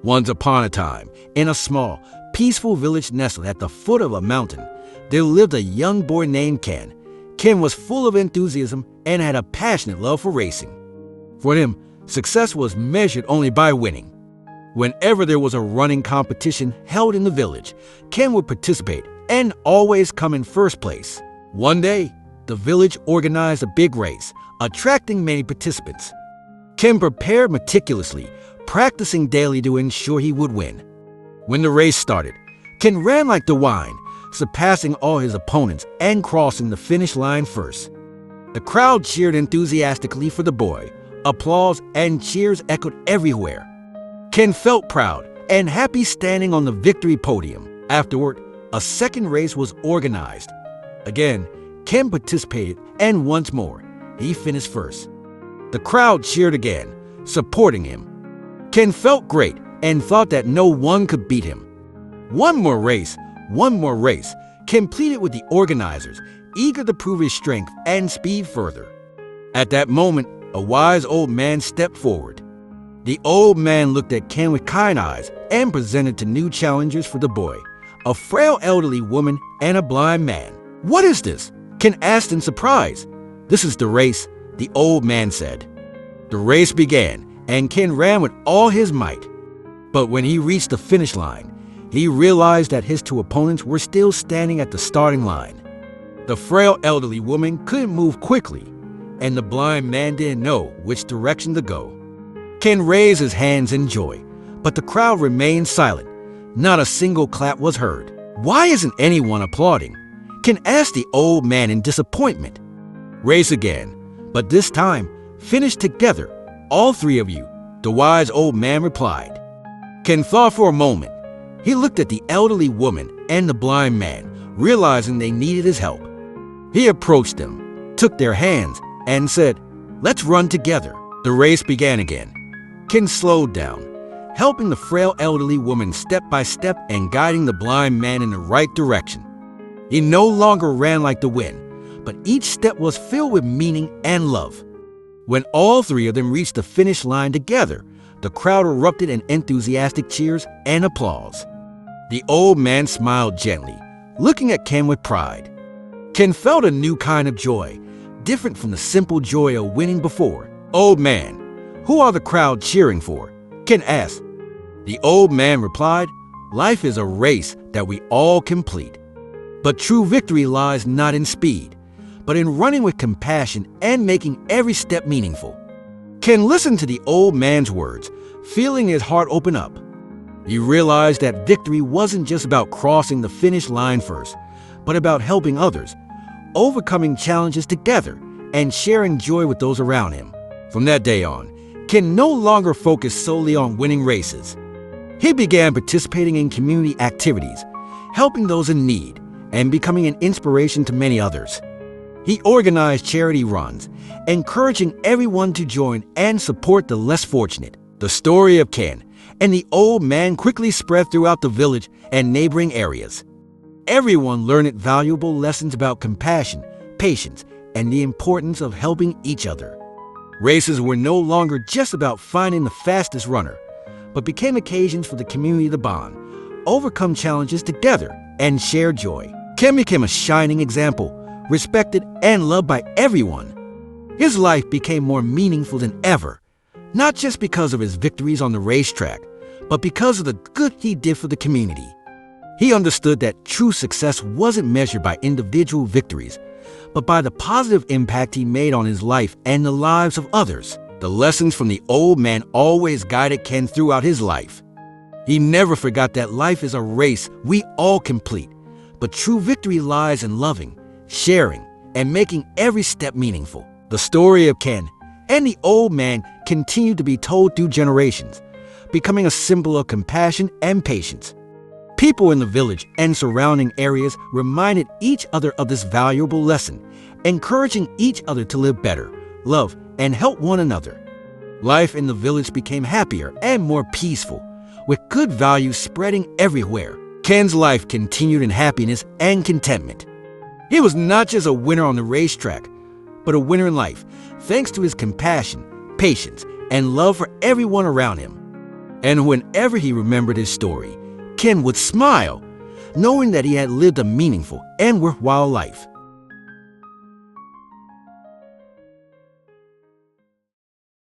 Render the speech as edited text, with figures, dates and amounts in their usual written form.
Once upon a time, in a small, peaceful village nestled at the foot of a mountain, there lived a young boy named Ken. Ken was full of enthusiasm and had a passionate love for racing. For him, success was measured only by winning. Whenever there was a running competition held in the village, Ken would participate and always come in first place. One day, the village organized a big race, attracting many participants. Ken prepared meticulously, practicing daily to ensure he would win. When the race started, Ken ran like the wind, surpassing all his opponents and crossing the finish line first. The crowd cheered enthusiastically for the boy. Applause and cheers echoed everywhere. Ken felt proud and happy standing on the victory podium. Afterward, a second race was organized. Again, Ken participated, and once more, he finished first. The crowd cheered again, supporting him. Ken felt great and thought that no one could beat him. One more race, Ken pleaded with the organizers, eager to prove his strength and speed further. At that moment, a wise old man stepped forward. The old man looked at Ken with kind eyes and presented two new challengers for the boy, a frail elderly woman and a blind man. "What is this?" Ken asked in surprise. "This is the race," the old man said. The race began, and Ken ran with all his might. But when he reached the finish line, he realized that his two opponents were still standing at the starting line. The frail elderly woman couldn't move quickly, and the blind man didn't know which direction to go. Ken raised his hands in joy, but the crowd remained silent. Not a single clap was heard. "Why isn't anyone applauding?" Ken asked the old man in disappointment. "Race again, but this time, finish together, all three of you," the wise old man replied. Ken thought for a moment. He looked at the elderly woman and the blind man, realizing they needed his help. He approached them, took their hands, and said, "Let's run together." The race began again. Ken slowed down, helping the frail elderly woman step by step and guiding the blind man in the right direction. He no longer ran like the wind, but each step was filled with meaning and love. When all three of them reached the finish line together, the crowd erupted in enthusiastic cheers and applause. The old man smiled gently, looking at Ken with pride. Ken felt a new kind of joy, different from the simple joy of winning before. "Old man, who are the crowd cheering for?" Ken asked. The old man replied, "Life is a race that we all complete. But true victory lies not in speed, but in running with compassion and making every step meaningful." Ken listened to the old man's words, feeling his heart open up. He realized that victory wasn't just about crossing the finish line first, but about helping others, overcoming challenges together, and sharing joy with those around him. From that day on, Ken no longer focused solely on winning races. He began participating in community activities, helping those in need, and becoming an inspiration to many others. He organized charity runs, encouraging everyone to join and support the less fortunate. The story of Ken and the old man quickly spread throughout the village and neighboring areas. Everyone learned valuable lessons about compassion, patience, and the importance of helping each other. Races were no longer just about finding the fastest runner, but became occasions for the community to bond, overcome challenges together, and share joy. Ken became a shining example, respected and loved by everyone. His life became more meaningful than ever, not just because of his victories on the racetrack, but because of the good he did for the community. He understood that true success wasn't measured by individual victories, but by the positive impact he made on his life and the lives of others. The lessons from the old man always guided Ken throughout his life. He never forgot that life is a race we all complete, but true victory lies in loving, sharing, and making every step meaningful. The story of Ken and the old man continued to be told through generations, becoming a symbol of compassion and patience. People in the village and surrounding areas reminded each other of this valuable lesson, encouraging each other to live better, love, and help one another. Life in the village became happier and more peaceful, with good values spreading everywhere. Ken's life continued in happiness and contentment. He was not just a winner on the racetrack, but a winner in life, thanks to his compassion, patience, and love for everyone around him. And whenever he remembered his story, Ken would smile, knowing that he had lived a meaningful and worthwhile life.